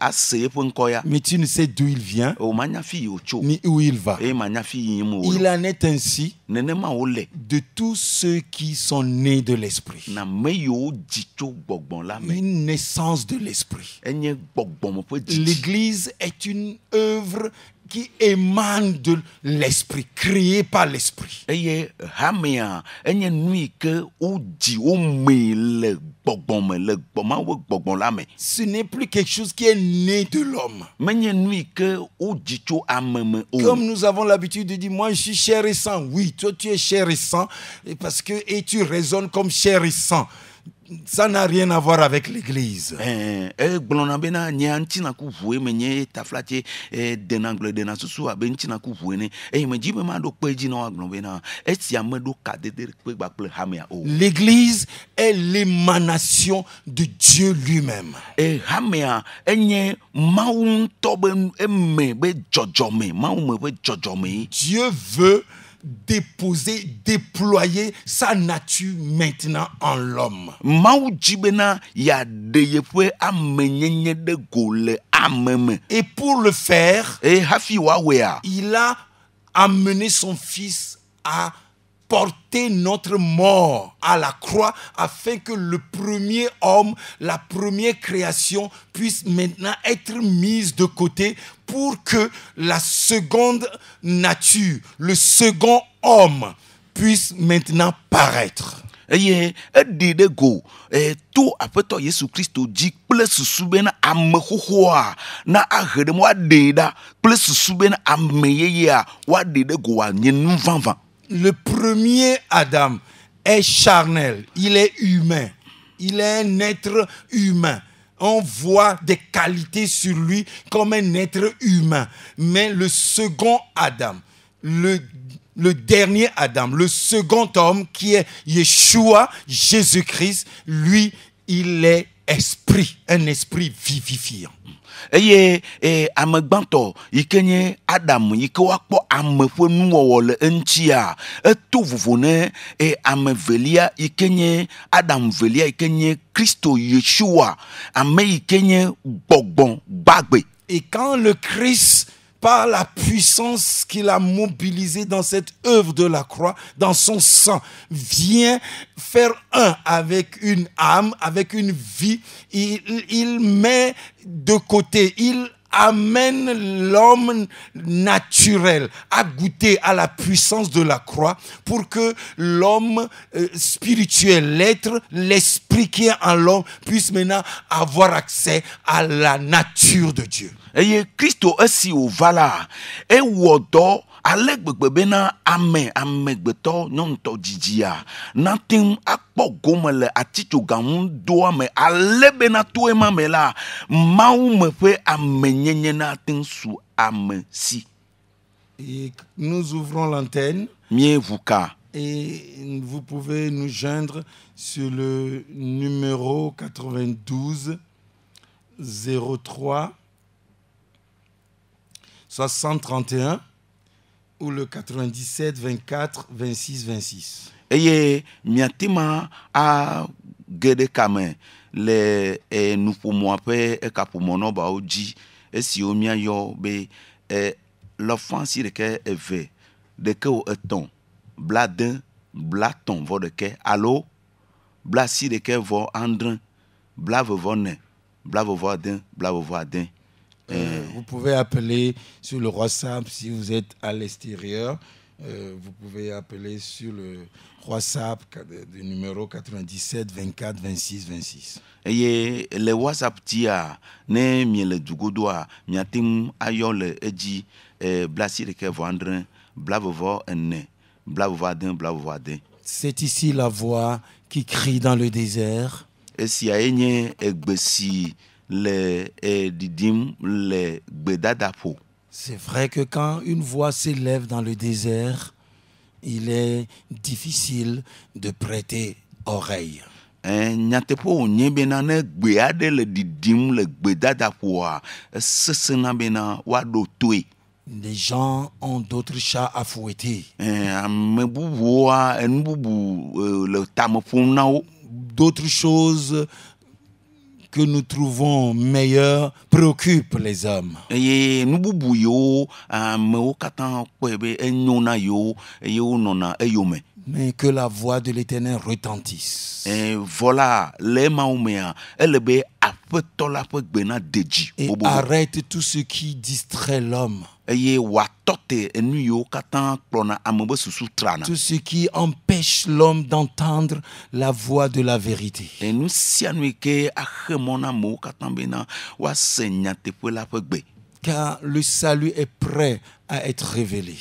aseye pe nkoya. mais tu ne sais d'où il vient O manya fi ocho. ni où il va. Manya fi yimo. Il en est ainsi Nenema ole. de tous ceux qui sont nés de l'Esprit. Na meyo jicho gbogbon la me. Une naissance de l'Esprit. Enye gbogbon mo pe jiji. L'Église est une œuvre qui émane de l'Esprit, créée par l'Esprit. Eye hamea enye nui ke o di o me le gbogbon me le gboma wo gbogbon la me. Ce n'est plus quelque chose qui est né de l'homme. Menye nui ke o jicho ameme o. Comme nous avons l'habitude de dire, moi je suis chair et sang. Oui, toi tu es chair et sang, et tu raisonnes comme chair et sang. Ça n'a rien à voir avec l'Église. Gblona bena nya ntina ku vue me nye taflate denangle dena susu abe ntina ku vue ne me jibe ma do pe ji na wa glon bena eti ame do ka de pe gba ple hamea o. L'Église est l'émanation de Dieu lui-même. Hamea enye mawu to be eme be jojome mawu me be jojome. Dieu veut déployer sa nature maintenant en l'homme. Mawu jibena ya de yepe amenyenye de gole ameme. Et pour le faire, Hafi wa wea. il a amené son fils à porter notre mort à la croix afin que le premier homme, la première création puisse maintenant être mise de côté pour que la seconde nature, le second homme puisse maintenant paraître. Eye edide go to apeto Yesu Kristo ji kple susu be na ame xoxoa na ahede mo adeda kple susu be na ame yeye a wa dede go wa nye nu vanvan. Le premier Adam est charnel, il est humain, il est un être humain. On voit des qualités sur lui comme un être humain. Mais le second Adam, le dernier Adam, le second homme qui est Yeshua, Jésus-Christ, lui, il est esprit, un esprit vivifiant. Eye amegbanto ikenye Adam yike wakpo amefo nuwo le enchi a eto vovone amevelia ikenye Adam velia ikenye Kristo Yeshua ame ikenye gbogbon gbagbe. Et quand le Christ par la puissance qu'il a mobilisée dans cette œuvre de la croix, dans son sang, vient faire un avec une âme, avec une vie. Il met de côté, il amène l'homme naturel à goûter à la puissance de la croix pour que l'homme spirituel, l'esprit qui est en l'homme puisse maintenant avoir accès à la nature de Dieu. Et Christo esi ovala e wodo ale gbegbe bena amegbeto nyonto jijia natim akpo gomele atichogamu do ame ale bena to ema mela mawu me pe amenyenye na tin su ame si. Et nous ouvrons l'antenne. Mie vuka. Et vous pouvez nous joindre sur le numéro 92 03 60 31 ou le 97 24 26 26. Eye miatima a gede kame le nous pour moi pe e kapumono ba oji e si o mia yo be l'offense de que eve de que o eton bladin blaton vo de que allo blasi de que vo andrin blave vone blave voadin blave voadin. Vous pouvez appeler sur le WhatsApp si vous êtes à l'extérieur. Vous pouvez appeler sur le WhatsApp du numéro 97 24 26 26. Et le WhatsApp tia ne miele dugodoa miatim ayole eji blasi de que vandrin blavovo enne blavovadin blavovadin. C'est ici la voix qui crie dans le désert. Et si ayenye egbesi le didim le gbedadapo. C'est vrai que quand une voix s'élève dans le désert, il est difficile de prêter oreille. Nyatepo nyebena ne gbeade le didim le gbedadapo a sesena bena wado toe. Les gens ont d'autres chats à fouetter. D'autres choses que nous trouvons meilleures préoccupent les hommes. Mais que la voix de l'Éternel retentisse. Et arrête tout ce qui distrait l'homme. Tout ce qui empêche l'homme d'entendre la voix de la vérité. Car le salut est prêt à être révélé.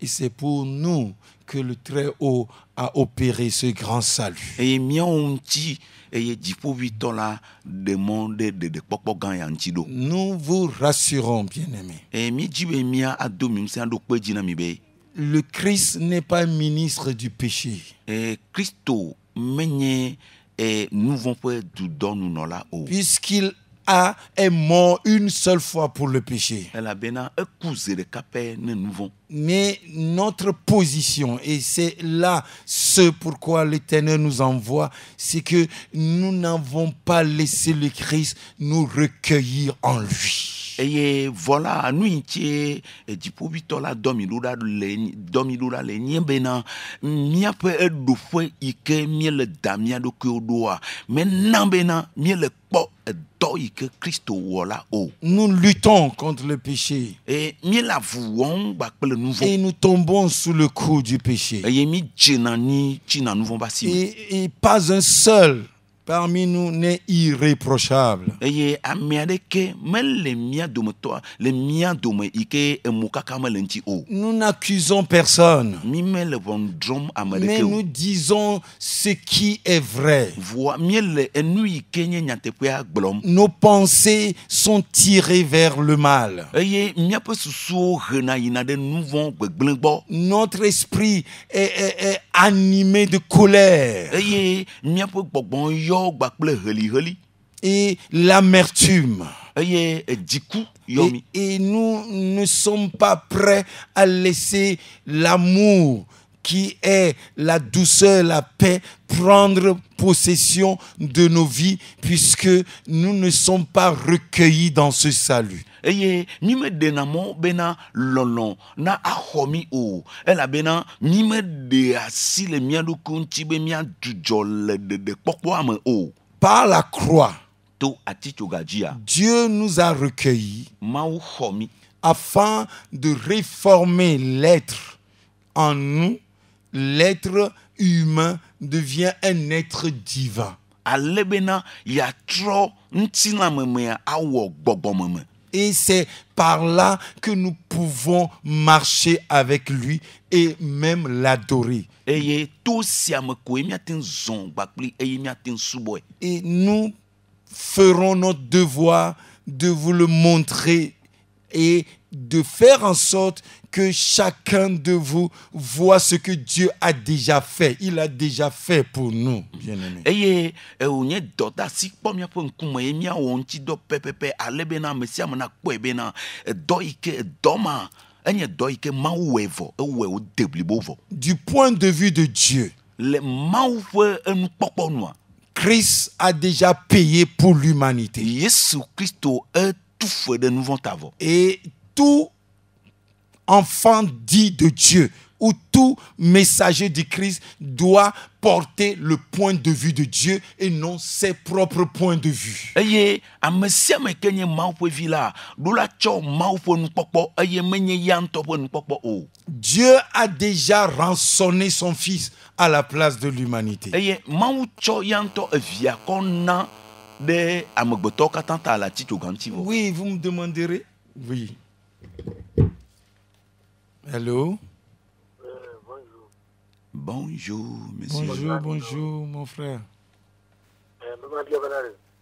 Et c'est pour nous que le Très-Haut a opéré ce grand salut. Nous vous rassurons, bien-aimés. Le Christ n'est pas ministre du péché. Puisqu'il est mort une seule fois pour le péché. Mais notre position, et c'est là ce pourquoi l'Éternel nous envoie, c'est que nous n'avons pas laissé le Christ nous recueillir en lui. Et voilà, nous ici, dipobitola domilura le niembena, mia pe edofwe ike miele damia do kyodoa, mais nambena miele po do ike Christo wala o. Nous luttons contre le péché. Et miele avouons bakle nouveau. Et nous tombons sous le coup du péché. Et mi djenani china nouveau basi. Et pas un seul parmi nous n'est irréprochable. Nous n'accusons personne. Mais nous disons ce qui est vrai. Nos pensées sont tirées vers le mal. Notre esprit est animé de colère. Et l'amertume. Et nous ne sommes pas prêts à laisser l'amour qui est la douceur, la paix, prendre possession de nos vies puisque nous ne sommes pas recueillis dans ce salut. eye mi me dena mo bena lɔlɔ na axɔ mi o elabena mi me de asi le mia ɖokui ŋuti be mia dzudzɔ le ɖeɖekpɔkpɔa me o. Par la croix, To atitsogadzia Dieu nous a recueillis Mawu xɔ mi afin de réformer l'être en nous. L'être humain devient un être divin. ale bena yatrɔ ŋutilãmemea awɔ gbɔgbɔmeme. Et c'est par là que nous pouvons marcher avec lui et même l'adorer. Eye to sia me koe miate ŋu zɔn gbakpli eye miate ŋu subɔe. Et nous ferons notre devoir de vous le montrer et de faire en sorte que chacun de vous voit ce que Dieu a déjà fait. Il a déjà fait pour nous, bien-aimés. Eye wònye dɔdasi kpɔ miaƒe ŋkume ye miawɔ ŋuti dɔ pɛpɛpɛ ale bena ame sia ame nakpɔe bena dɔ yi ke dɔ ma enye dɔ yi ke Mawu wɔe vɔ ewɔe wode blibo vɔ. Du point de vue de Dieu, Le Mawu ƒe enukpɔkpɔ nua, Christ a déjà payé pour l'humanité. Yesu Kristo etu fe ɖe nu vɔ ta vɔ. Et tout enfant dit de Dieu ou tout messager du Christ doit porter le point de vue de Dieu et non ses propres points de vue. Eye ame sia ame ke nye Mawu ƒe vi la ɖo la tsɔ Mawu ƒe nukpɔkpɔ eye menye ya ŋutɔ ƒe nukpɔkpɔ o. Dieu a déjà rançonné son fils à la place de l'humanité. Eye Mawu tsɔ ya ŋutɔ evia kɔ na ɖe amegbetɔwo katã ta le atitsoga ŋuti vɔ. Oui, vous me demanderez? Oui. Hello? Bonjour, monsieur. Bonjour, bonjour, mon frère.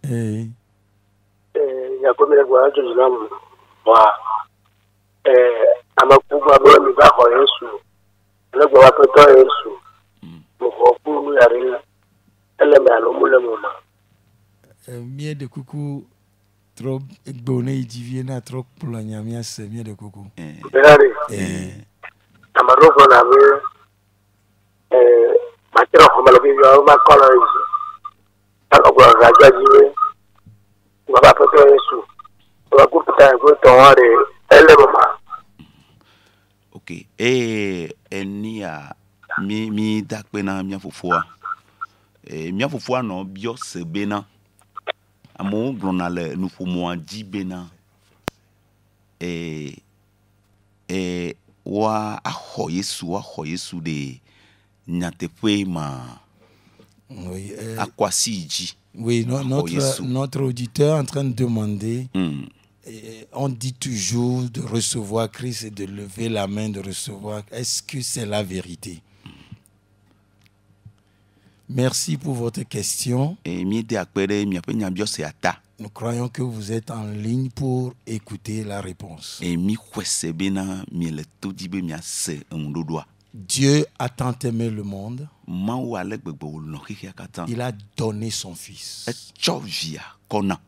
Hey. Yakomere gwa Jerusalem wa amakubwa bwa mi ba ko Yesu le gwa wa peto Yesu mo ko ku yare ele me alo mule mo ma Mie de coucou trop bonne divina trop pour la nyamia c'est mie de coucou. berare amaro ko na me ma tro ko malo bi yo ma ko la Yesu ala gwa raja jiwe gwa ba peto Yesu wa ku peta ko to ware ele mo ma. Ok. Enia mi dakpe na mia fofoa. Mia fofoa no bio se bena. Amo gblɔna le nuƒomɔa dzi bena woaxɔ Yesu ɖe nyateƒe ma Oui, akɔ asi dzi. oui Yesu. notre auditeur est en train de demander, on dit toujours de recevoir Christ et de lever la main de recevoir. Est-ce que c'est la vérité? Merci pour votre question. Mi de akpe ɖe miaƒe nyabiɔ se ata. Nous croyons que vous êtes en ligne pour écouter la réponse. Mi xɔe se bena mi le to dzi be miase eŋuɖoɖoa. Dieu a tant aimé le monde, Mawu ale gbegbe wòlɔ xexea katã. il a donné son fils. Etsɔ via kɔna.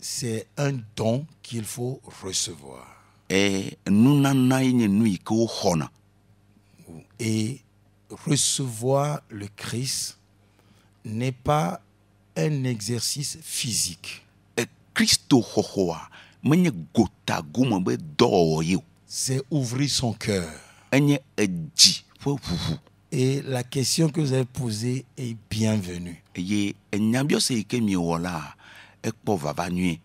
C'est un don qu'il faut recevoir. Nunana ye nye nu yi ke woxɔna. Et recevoir le Christ n'est pas un exercice physique. Kristo xɔxɔa menye gota gome be dɔwɔwɔ ye o. C'est ouvrir son cœur. Enye edzi ƒe ʋuʋu. Et la question que vous avez posée est bienvenue. Eye enyabiɔse yi ke miewɔ la ekpɔ vava nyuie.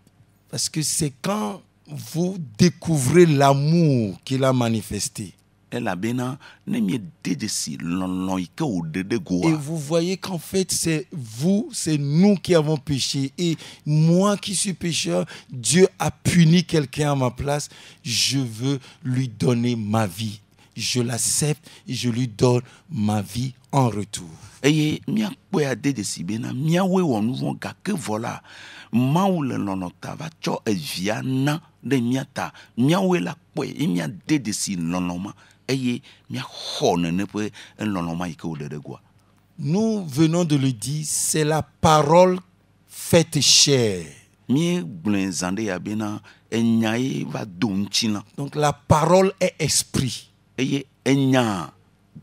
Parce que c'est quand vous découvrez l'amour qu'il a manifesté. Elabena ne miede dzesi lɔlɔ yi ke wòɖe ɖe Et goa. vous voyez qu'en fait, c'est vous, c'est nous qui avons péché. Et moi qui suis pécheur, Dieu a puni quelqu'un à ma place. Je veux lui donner ma vie. Je l'accepte et je lui donne ma vie en retour. Eye miakpɔe ade dzesi bena miawoe wɔ nu vɔ̃ gake vɔ la Mawu le lɔlɔ ta va tsɔ evia na ɖe mia ta. Miawoe la kpɔe ye miade dzesi lɔlɔ ma eye miaxɔ nene ƒe lɔlɔ ma yi ke wòɖe ɖe goa. Nous venons de le dire, c'est la parole faite chair. Míegblɔe zã ɖe ya bena enya ye va do ŋutsina Donc la parole est esprit. eye enya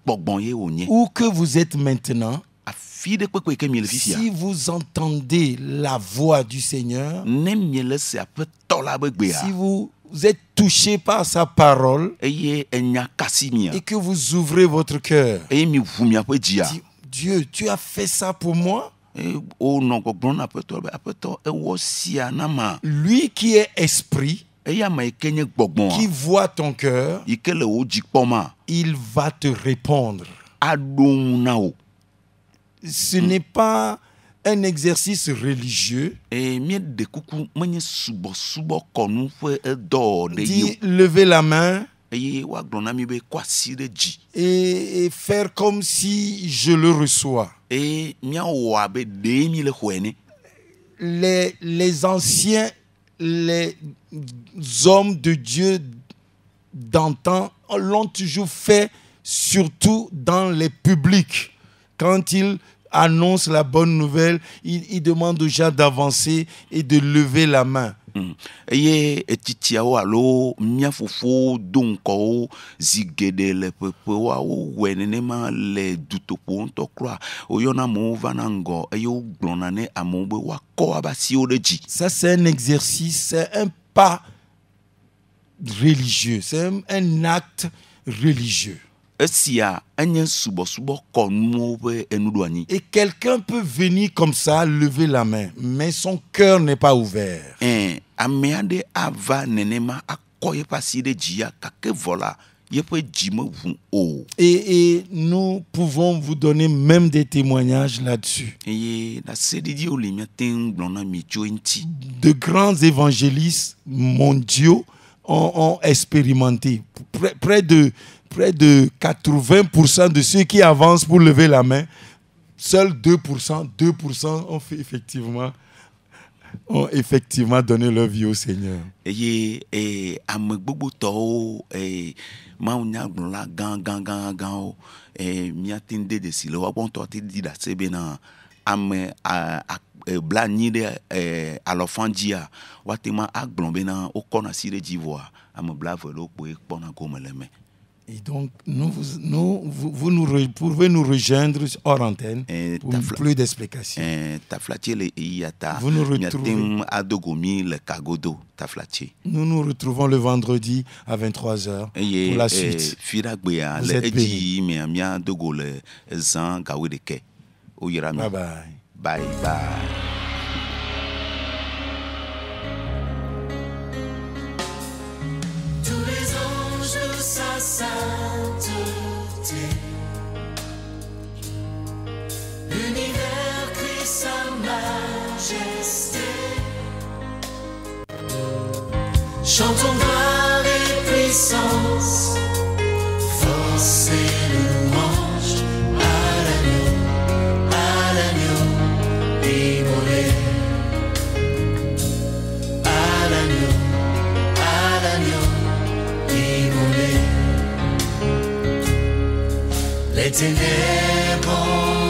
gbɔgbɔn ye wònye. Où que vous êtes maintenant, Afi ɖe kpekpe ke miele fifia. si vous entendez la voix du Seigneur, Ne miele se Aƒetɔ la be gbea. si vous êtes touché par sa parole Eye enya kasi mia. et que vous ouvrez votre cœur, Eye mi ʋu miaƒe dzia. dites, Dieu, tu as fait ça pour moi. Wonɔ gbɔgblɔm na Aƒetɔ be Aƒetɔ ewɔ sia na ma. Lui qui est esprit, Eya ame yi ke nye qui gbɔgbɔn. voit ton cœur, Yi ke le wo dzi kpɔma. il va te répondre. Aɖo ŋu na wo. Ce n'est pas un exercice religieux. Míeɖe kuku menye subɔsubɔ kɔnu ƒe edɔ ɖe Dis, yi o. lever la main Eye woagblɔ na mi be kɔ asi ɖe dzi. et faire comme si je le reçois. Eye míawɔ abe ɖee mi le xɔe ne. Les anciens, les hommes de Dieu d'antan l'ont toujours fait, surtout dans les publics. Quand ils annoncent la bonne nouvelle, ils demandent aux gens d'avancer et de lever la main. Eye etitsiawo alo mía fofo do ŋkɔwo zi geɖe le ƒeƒewoa wowɔe nenema le dutoƒo ŋutɔ kura. Woyɔna amewo vana ŋgɔ eye wogblɔna ne amewo be woakɔ woƒe asiwo ɖe dzi. Ça, c'est un exercice, c'est un pas religieux, c'est un acte religieux. Esia enye subɔsubɔ kɔnuwo ƒe enuɖoanyi. Et quelqu'un peut venir comme ça, lever la main, mais son cœur n'est pas ouvert. Ame aɖe ava nenema akɔ yeƒe asi ɖe dzia gake vɔ la yeƒe dzi meʋu o. Et nous pouvons vous donner même des témoignages là-dessus. Eye ɖaseɖiɖiwo li míate ŋu gblɔ na mi tso eŋuti. De grands évangélistes mondiaux ont expérimenté. Près de 80% de ceux qui avancent pour lever la main, seuls 2% ont effectivement donné leur vie au Seigneur. Eye ame gbogbotɔwo mawunyagblɔla gãgãgãwo míate ŋu de desi le woaƒe ŋutɔ te di ɖase bena ame bla anyi ɖe alɔfã dzia woate ma agblɔ bena wokɔna asi ɖe dzi vɔa ame blaeve ɖewo kpoe kpɔna gome le me. Et donc, vous pouvez nous rejoindre hors antenne pour plus d'explications. Vous nous retrouvez. Nous nous retrouvons le vendredi à 23h pour la suite. Vous êtes bénis. Bye bye. Bye bye. Sa sainteté, l'univers crie sa majesté. Chantons gloire et puissance, force et louange à l'agneau immolé, à l'agneau immolé. Les ténèbres